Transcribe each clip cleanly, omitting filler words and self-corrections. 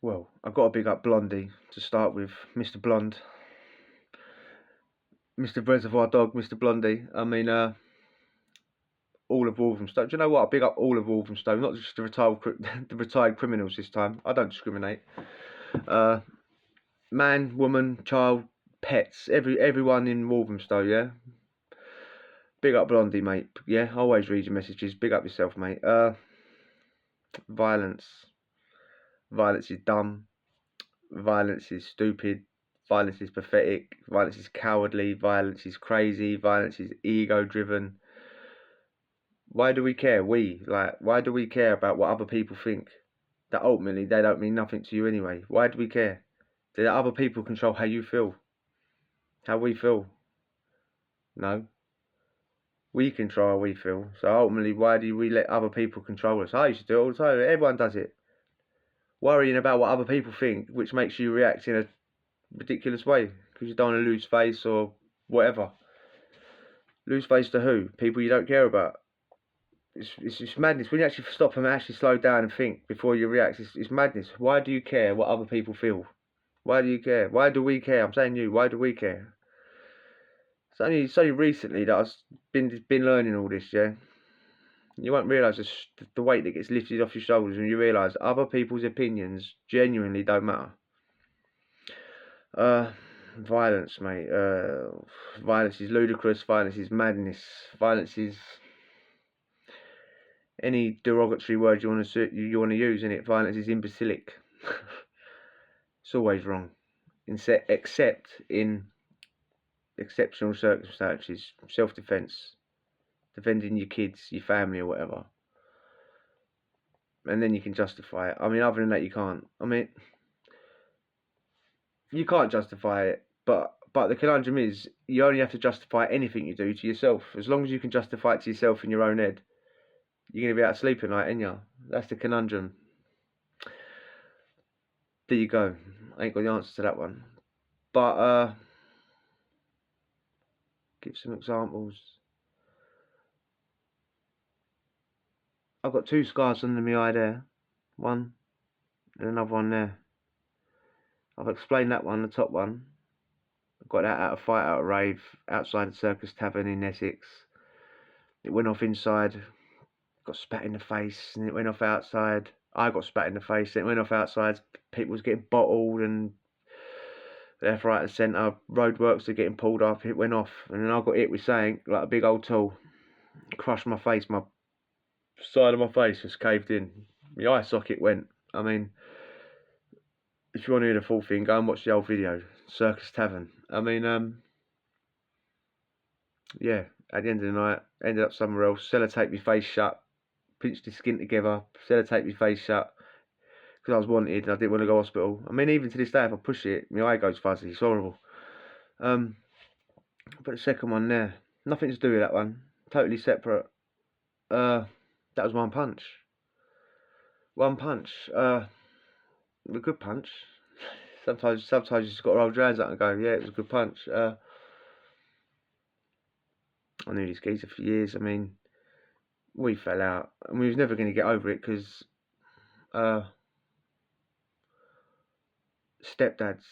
Well, I've got to big up Blondie to start with, Mr. Blonde, Mr. Reservoir Dog, Mr. Blondie. I mean, all of Walthamstow. Do you know what? I big up all of Walthamstow, not just the the retired criminals this time. I don't discriminate. Uh, Man, woman, child, pets, everyone in Walthamstow. Yeah, big up Blondie, mate. Yeah, always read your messages. Big up yourself, mate. Violence. Violence is dumb. Violence is stupid. Violence is pathetic. Violence is cowardly. Violence is crazy. Violence is ego driven. Why do we care? Why do we care about what other people think? That ultimately they don't mean nothing to you anyway. Why do we care? Do other people control how you feel? How we feel? No. We control how we feel. So ultimately, why do we let other people control us? I used to do it all the time. Everyone does it. Worrying about what other people think, which makes you react in a ridiculous way because you don't want to lose face or whatever. Lose face to who? People you don't care about. It's just madness. When you actually stop and actually slow down and think before you react, it's madness. Why do you care what other people feel? Why do you care? Why do we care? I'm saying you. Why do we care? It's only recently that I've been learning all this. Yeah, you won't realise the weight that gets lifted off your shoulders when you realise other people's opinions genuinely don't matter. Violence, mate. Violence is ludicrous. Violence is madness. Violence is any derogatory word you want to use in it. Violence is imbecilic. It's always wrong, except in exceptional circumstances, self-defense, defending your kids, your family, or whatever. And then you can justify it. I mean, other than that, you can't. I mean, you can't justify it, but the conundrum is you only have to justify anything you do to yourself. As long as you can justify it to yourself in your own head, you're going to be out of sleep at night, ain't you? That's the conundrum. There you go. I ain't got the answer to that one. But, give some examples. I've got 2 scars under my eye there. One, and another one there. I've explained that one, the top one. I got that out of rave, outside the Circus Tavern in Essex. It went off inside, got spat in the face, and it went off outside. I got spat in the face, and it went off outside. People was getting bottled, and left, right, and centre. Roadworks are getting pulled up. It went off, and then I got hit with something like a big old tool. Crushed my face. My side of my face was caved in. My eye socket went. I mean, if you want to hear the full thing, go and watch the old video. Circus Tavern. I mean, yeah. At the end of the night, ended up somewhere else. Sellotape my face shut. Pinched the skin together. Sellotape my face shut. Because I was wanted and I didn't want to go to hospital. I mean, even to this day, if I push it, my eye goes fuzzy. It's horrible. But the second one there, nothing to do with that one. Totally separate. That was one punch. One punch. A good punch. Sometimes you just got to roll your hands up and go, yeah, it was a good punch. I knew this geezer for years. I mean, we fell out, and we was never going to get over it because stepdads.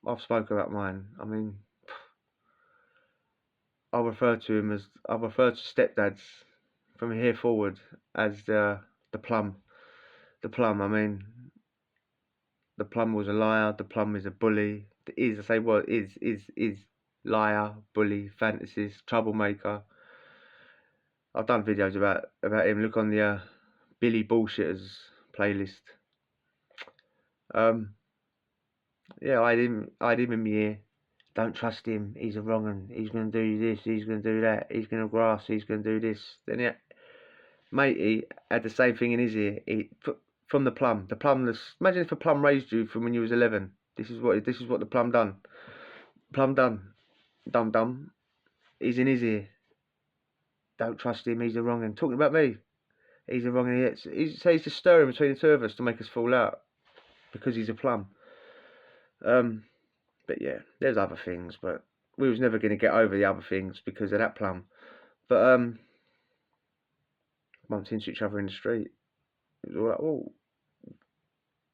I've spoken about mine. I mean, I refer to stepdads from here forward as the plum. The plum. I mean, the plum was a liar. The plum is a bully. I say what is liar, bully, fantasist, troublemaker. I've done videos about him. Look on the Billy Bullshitters playlist. Yeah, I had him in my ear. Don't trust him. He's a wrong 'un. He's gonna do this. He's gonna do that. He's gonna grass. He's gonna do this. Then matey had the same thing in his ear. From the plum. The plum. Imagine if a plum raised you from when you was 11. This is what the plum done. Plum done. Dum. He's in his ear. Don't trust him. He's a wrong 'un. Talking about me. He's a wrong 'un. He's just stirring between the two of us to make us fall out because he's a plum. But yeah, there's other things, but we was never going to get over the other things because of that plum. But bumped into each other in the street. It was all like, oh,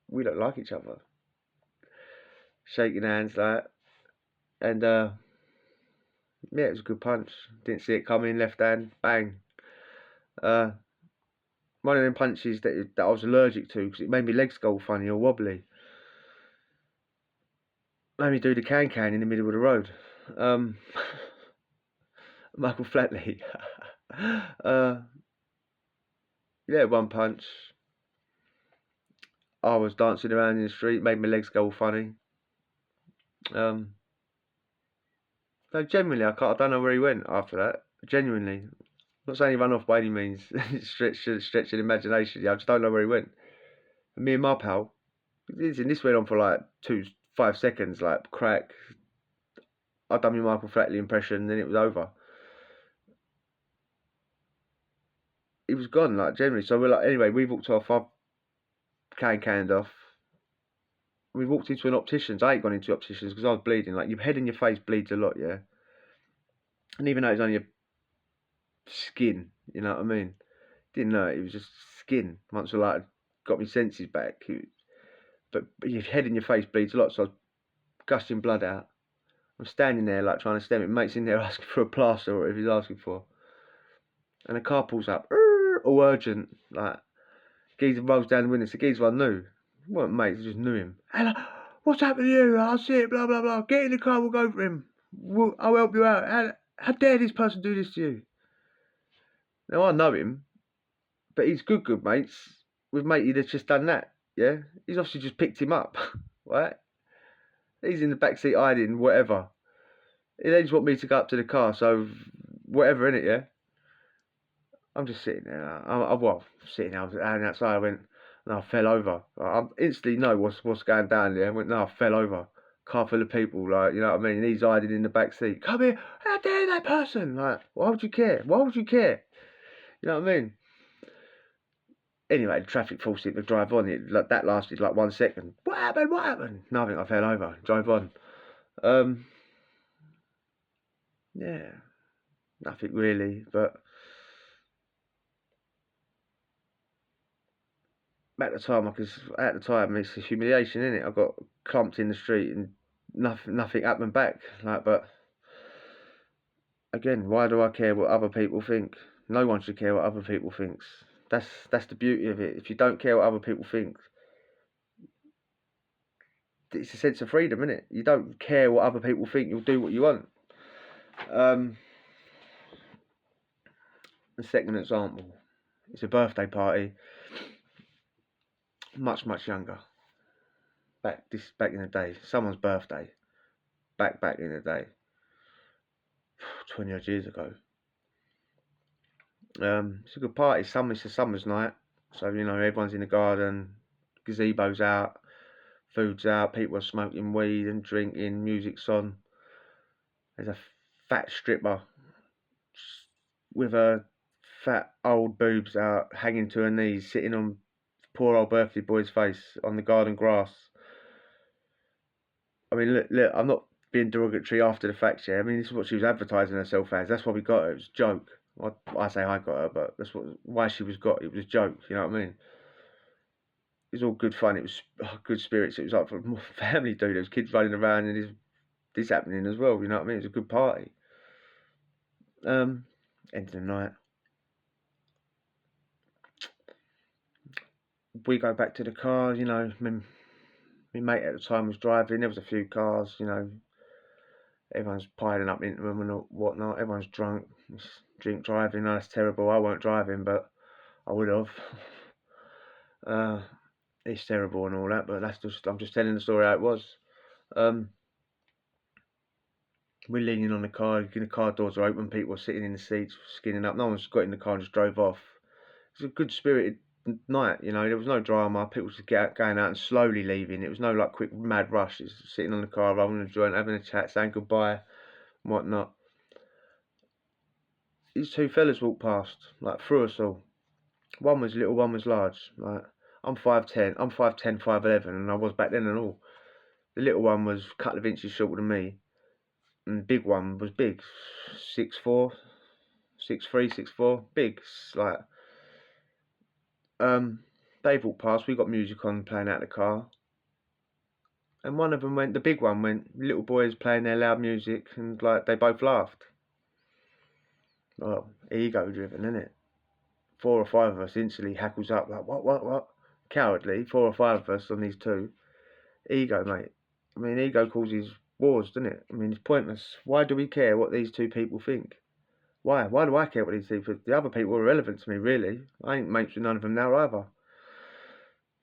we don't like each other. Shaking hands like, and yeah, it was a good punch. Didn't see it coming. Left hand, bang. Uh, One of them punches that I was allergic to because it made my legs go funny or wobbly. Made me do the can in the middle of the road. Michael Flatley. Yeah, one punch. I was dancing around in the street, made my legs go funny. So genuinely, I don't know where he went after that. Genuinely, I'm not saying he ran off by any means. stretch the imagination. Yeah, I just don't know where he went. And me and my pal, this went on for like 5 seconds, like crack. I done my Michael Flatley impression, then it was over. He was gone, like generally. So we're like, anyway, we walked off. I canned off. We walked into an optician's. I ain't gone into opticians because I was bleeding. Like your head and your face bleeds a lot, yeah. And even though it's only your skin, you know what I mean? Didn't know it was just skin. Once I like got my senses back, but your head and your face bleeds a lot. So I was gushing blood out. I'm standing there like trying to stem it. Mate's in there asking for a plaster or whatever he's asking for. And a car pulls up, all urgent, like geezer rolls down the window. It's a geezer I knew. Well, mate, I just knew him. Hello, what's happened to you? I'll see it, blah, blah, blah. Get in the car, we'll go for him. I'll help you out. How dare this person do this to you? Now, I know him, but he's good mates with matey that's just done that, yeah? He's obviously just picked him up, right? He's in the backseat hiding, whatever. They just want me to go up to the car, so whatever, innit, yeah? I'm just sitting there. Sitting there. I was outside. I went, no, I fell over. I instantly know what's going down there. I went, no, I fell over. Car full of people, like, you know what I mean? And he's hiding in the back seat. Come here. How dare that person? Like, why would you care? Why would you care? You know what I mean? Anyway, the traffic forced him to drive on. That lasted like 1 second. What happened? What happened? Nothing. I fell over. Drove on. Yeah, nothing really, but at the time it's a humiliation, isn't it? I got clumped in the street and nothing happened back. Like, but again, why do I care what other people think? No one should care what other people thinks. That's the beauty of it. If you don't care what other people think, it's a sense of freedom, isn't it? You don't care what other people think. You'll do what you want. The second example, it's a birthday party. Much younger. Back in the day, someone's birthday. Back in the day, 20 odd years ago. It's a good party. It's a summer's night, so you know everyone's in the garden, gazebo's out, food's out, people are smoking weed and drinking, music's on. There's a fat stripper with her fat old boobs out, hanging to her knees, sitting on poor old birthday boy's face on the garden grass. I mean, look, I'm not being derogatory after the fact, yeah. I mean, this is what she was advertising herself as. That's why we got her. It was a joke. I say I got her, but that's why she was got. It was a joke. You know what I mean? It was all good fun. It was good spirits. It was like for more family, dude. There was kids running around and this happening as well. You know what I mean? It was a good party. End of the night, we go back to the car. You know, my mate at the time was driving. There was a few cars. You know, everyone's piling up into them and whatnot. Everyone's drunk. It's drink driving. No, that's terrible. I weren't driving, but I would have. It's terrible and all that, but I'm just telling the story how it was. We're leaning on the car. The car doors are open. People are sitting in the seats, skinning up. No one's got in the car and just drove off. It was a good spirited night. You know, there was no drama. People just going out and slowly leaving. It was no like quick mad rush. It's sitting on the car, rolling a joint, having a chat, saying goodbye, and whatnot. These two fellas walked past, like through us all. One was little, one was large. Like I'm 5'10", 5'11", and I was back then and all. The little one was a couple of inches shorter than me, and the big one was big, 6'4", 6'3", 6'4", big. Like They walked past, we got music on playing out the car. And one of them went, the big one went, little boys playing their loud music, and like they both laughed. Well, ego driven, innit? 4 or 5 of us instantly hackles up like, what? Cowardly, 4 or 5 of us on these two. Ego, mate. I mean, ego causes wars, doesn't it? I mean, it's pointless. Why do we care what these two people think? Why? Why do I care what these people think? The other people are irrelevant to me, really. I ain't mates with none of them now either.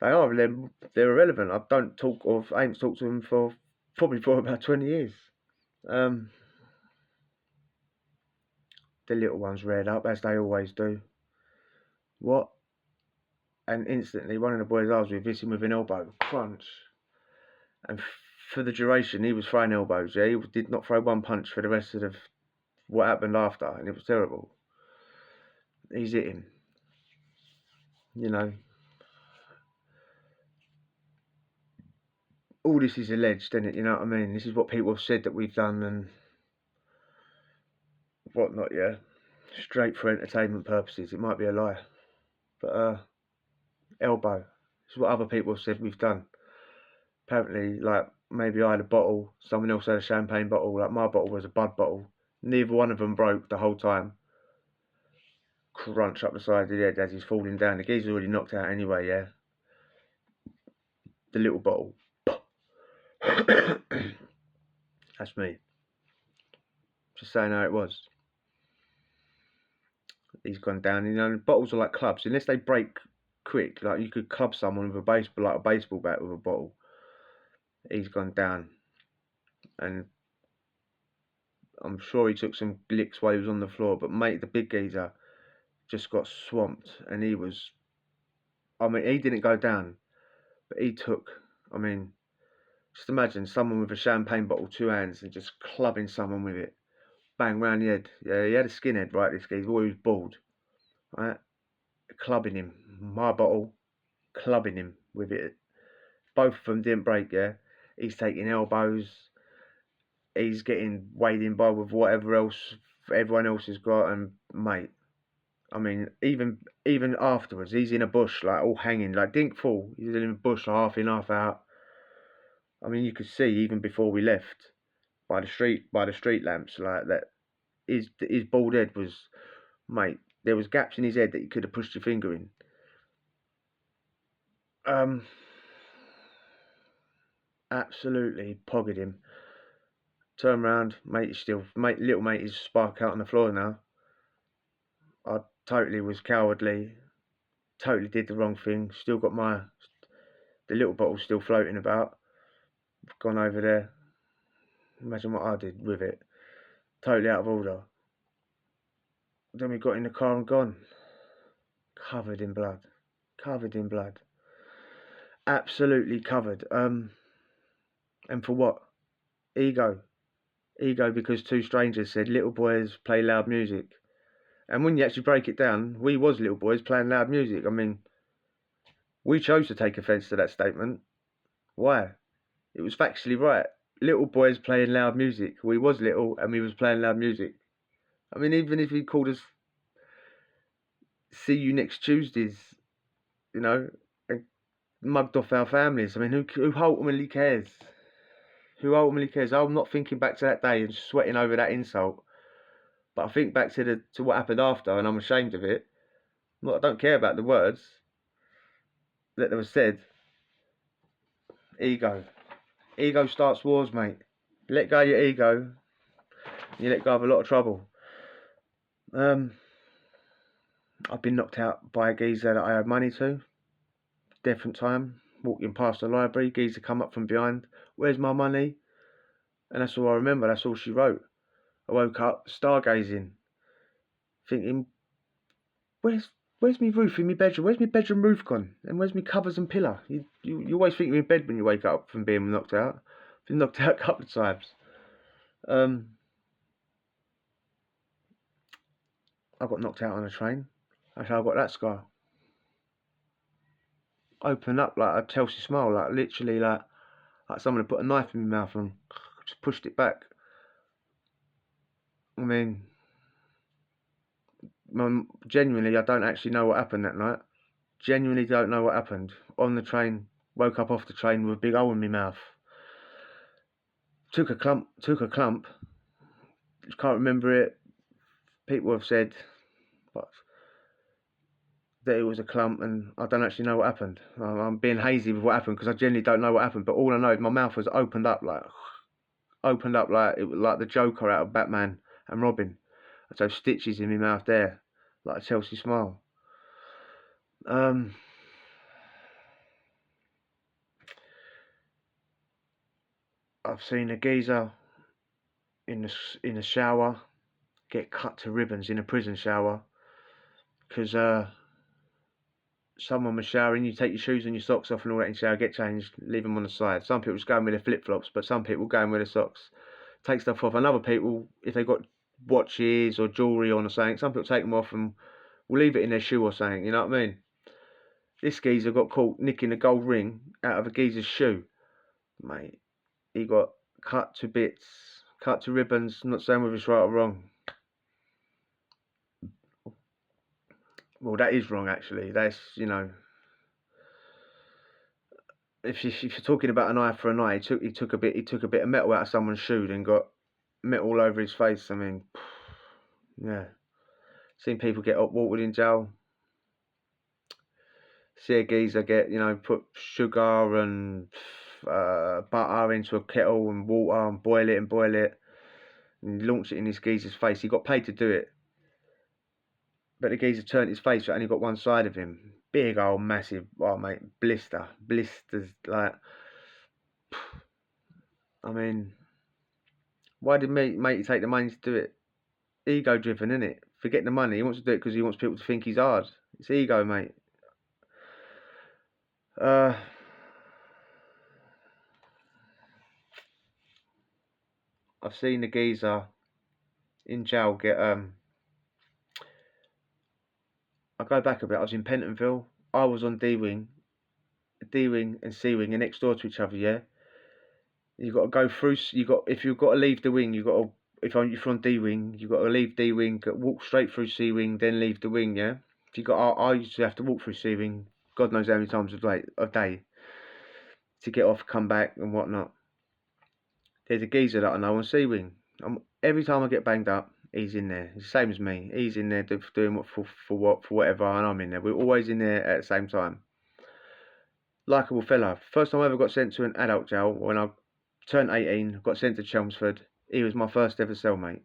They're irrelevant. I ain't talked to them for probably for about 20 years. The little ones reared up, as they always do. What? And instantly, one of the boys I was with hit him with an elbow. Crunch. And for the duration, he was throwing elbows, yeah? He did not throw one punch for the rest of what happened after, and it was terrible. He's hitting. You know. All this is alleged, isn't it? You know what I mean? This is what people have said that we've done and whatnot, yeah? Straight for entertainment purposes. It might be a lie. But, elbow. This is what other people have said we've done. Apparently, like, maybe I had a bottle, someone else had a champagne bottle, like my bottle was a Bud bottle. Neither one of them broke the whole time. Crunch up the side of the head as he's falling down. The geezer's already knocked out anyway, yeah? The little bottle. That's me. Just saying how it was. He's gone down. You know, bottles are like clubs. Unless they break quick, like you could club someone with a baseball bat with a bottle. He's gone down. And I'm sure he took some licks while he was on the floor. But mate, the big geezer just got swamped. And he didn't go down. But he took, just imagine someone with a champagne bottle, 2 hands, and just clubbing someone with it. Bang, round the head. Yeah, he had a skinhead, right, this guy. He was bald. Right? Clubbing him. My bottle. Clubbing him with it. Both of them didn't break, yeah? He's taking elbows. He's getting weighed in by with whatever else everyone else has got. And, mate, even afterwards, he's in a bush, like, all hanging. Like, didn't fall. He's in a bush, half in, half out. You could see, even before we left, by the street lamps, like, that his bald head was, mate, there was gaps in his head that you could have pushed your finger in. Absolutely pogged him. Turn round, little mate is spark out on the floor now. I totally was cowardly, totally did the wrong thing. Still got the little bottle still floating about. Gone over there. Imagine what I did with it. Totally out of order. Then we got in the car and gone. Covered in blood. Absolutely covered. And for what? Ego because 2 strangers said little boys play loud music. And when you actually break it down, we was little boys playing loud music. We chose to take offence to that statement. Why? It was factually right. Little boys playing loud music. We was little and we was playing loud music. Even if he called us see you next Tuesdays, and mugged off our families. Who ultimately cares? Who ultimately cares? I'm not thinking back to that day and sweating over that insult. But I think back to what happened after, and I'm ashamed of it. I don't care about the words that were said. Ego starts wars, mate. Let go of your ego, you let go of a lot of trouble. I've been knocked out by a geezer that I owed money to. Different time, walking past the library, geezer come up from behind. Where's my money? And that's all I remember. That's all she wrote. I woke up stargazing, thinking, where's my roof in my bedroom? Where's my bedroom roof gone? And where's my covers and pillow? You always think you're in bed when you wake up from being knocked out. I've been knocked out a couple of times. I got knocked out on a train. That's how I got that scar. Open up like a Chelsea smile, like literally like someone had put a knife in my mouth and just pushed it back. Genuinely, I don't actually know what happened that night. Genuinely don't know what happened. On the train, woke up off the train with a big hole in my mouth. Took a clump. Can't remember it. People have said that it was a clump, and I don't actually know what happened. I'm being hazy with what happened because I genuinely don't know what happened. But all I know is my mouth was opened up like it was like the Joker out of Batman and Robin. So stitches in my mouth there, like a Chelsea smile. I've seen a geezer in the shower get cut to ribbons in a prison shower because someone was showering. You take your shoes and your socks off and all that in the shower, get changed, leave them on the side. Some people just go in with their flip flops, but some people go in with their socks, take stuff off. And other people, if they got watches or jewellery on or something, some people take them off and will leave it in their shoe or something. You know what I mean? This geezer got caught nicking a gold ring out of a geezer's shoe, mate. He got cut to bits, cut to ribbons. I'm not saying whether it's right or wrong. Well, that is wrong actually. That's, you know, if you're talking about an eye for an eye, he took a bit of metal out of someone's shoe and got metal all over his face. I mean, yeah. Seen people get up-watered in jail. See a geezer get, you know, put sugar and butter into a kettle and water and boil it and launch it in this geezer's face. He got paid to do it. But the geezer turned his face, but only got one side of him. Big old massive, oh mate, blisters, like, I mean, why did matey take the money to do it? Ego driven, innit? Forget the money, he wants to do it because he wants people to think he's hard. It's ego, mate. I've seen the geezer in jail get, I go back a bit, I was in Pentonville, I was on D-Wing and C-Wing are next door to each other, yeah? You got to go through, if you've got to leave the wing, you got to, if you're from D-Wing, you got to leave D-Wing, walk straight through C-Wing, then leave the wing, yeah? If you got, I used to have to walk through C-Wing, God knows how many times a day to get off, come back and whatnot. There's a geezer that I know on C-Wing. Every time I get banged up, he's in there. It's the same as me. He's in there doing what for whatever, and I'm in there. We're always in there at the same time. Likeable fella. First time I ever got sent to an adult jail when I turned 18, got sent to Chelmsford. He was my first ever cellmate.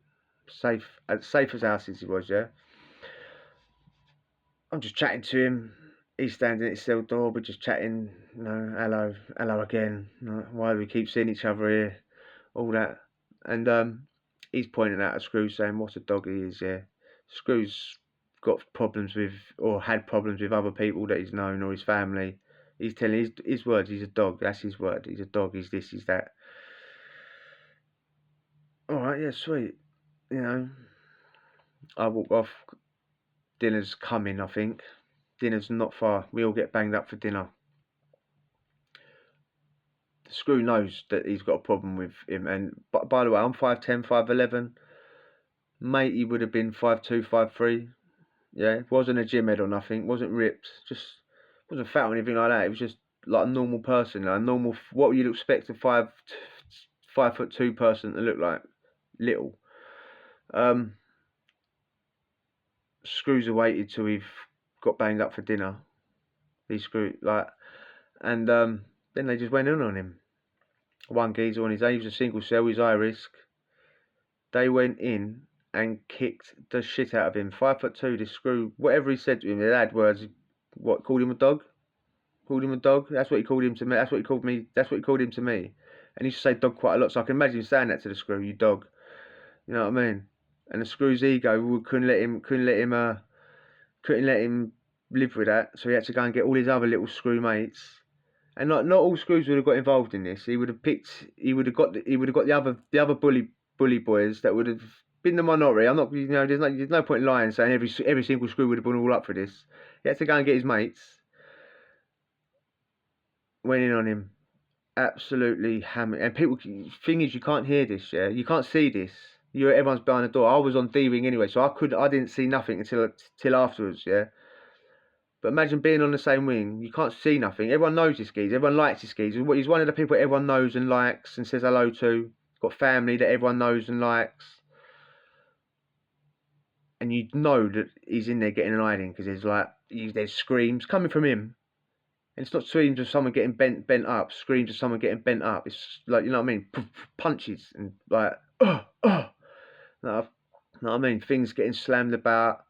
Safe as houses he was, yeah. I'm just chatting to him. He's standing at his cell door. We're just chatting. You know, hello again. You know, why do we keep seeing each other here? All that. And he's pointing out a Screw, saying what a dog he is, yeah. Screw's got problems with, or had problems with other people that he's known or his family. He's telling his words, he's a dog, that's his word. He's a dog, he's this, he's that. Alright, yeah, sweet. You know, I walk off. Dinner's coming, I think. Dinner's not far. We all get banged up for dinner. The Screw knows that he's got a problem with him. And by the way, I'm 5'10", 5'11". Mate, he would have been 5'2", 5'3". Yeah, wasn't a gym head or nothing. Wasn't ripped. Just wasn't fat or anything like that. It was just like a normal person, like a normal. What you'd expect a 5'2" person to look like. Little. Screws awaited till we've got banged up for dinner. These Screw and then they just went in on him. One geezer on his own, he was a single cell, he's high risk. They went in and kicked the shit out of him. 5'2", this Screw, whatever he said to him, they had words. What, called him a dog? Called him a dog? That's what he called him to me. That's what he called me. That's what he called him to me. And he used to say dog quite a lot, so I can imagine him saying that to the Screw, you dog. You know what I mean? And the Screw's ego couldn't let him live with that, so he had to go and get all his other little Screw mates. And not all Screws would have got involved in this. He would have got the other bully boys that would have been the minority. I'm not, you know, there's no point in lying saying every single Screw would have been all up for this. He had to go and get his mates. Went in on him, absolutely hammered. And people, thing is, you can't hear this, yeah. You can't see this. Everyone's behind the door. I was on D-Wing anyway, so I didn't see nothing until afterwards, yeah. But imagine being on the same wing. You can't see nothing. Everyone knows this geezer. Everyone likes this geezer. He's one of the people everyone knows and likes and says hello to. He's got family that everyone knows and likes. And you know that he's in there getting an hiding because there's screams coming from him. And it's not screams of someone getting bent up. Screams of someone getting bent up. It's like, you know what I mean? Punches and like, you know what I mean? Things getting slammed about.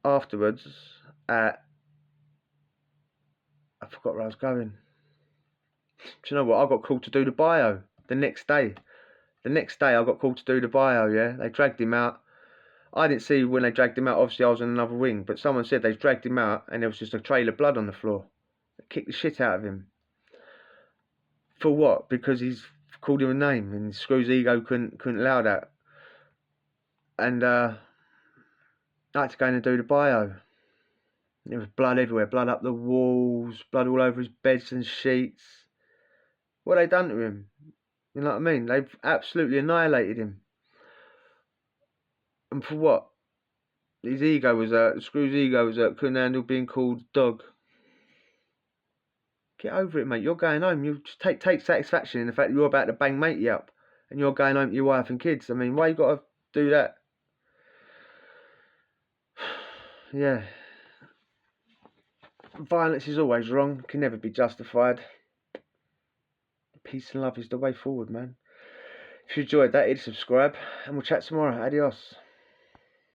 Afterwards, I forgot where I was going. Do you know what? I got called to do the bio the next day. The next day I got called to do the bio, yeah? They dragged him out. I didn't see when they dragged him out. Obviously, I was in another wing. But someone said they dragged him out and there was just a trail of blood on the floor. They kicked the shit out of him. For what? Because he's called him a name and Screw's ego couldn't allow that. And I had to go in and do the bio. There was blood everywhere. Blood up the walls. Blood all over his beds and sheets. What have they done to him? You know what I mean? They've absolutely annihilated him. And for what? His ego was Screw's ego was couldn't handle being called dog. Get over it, mate. You're going home. You just take satisfaction in the fact that you're about to bang matey up, and you're going home to your wife and kids. I mean, why you got to do that? Yeah. Violence is always wrong. Can never be justified. Peace and love is the way forward, man. If you enjoyed that, hit subscribe, and we'll chat tomorrow. Adios.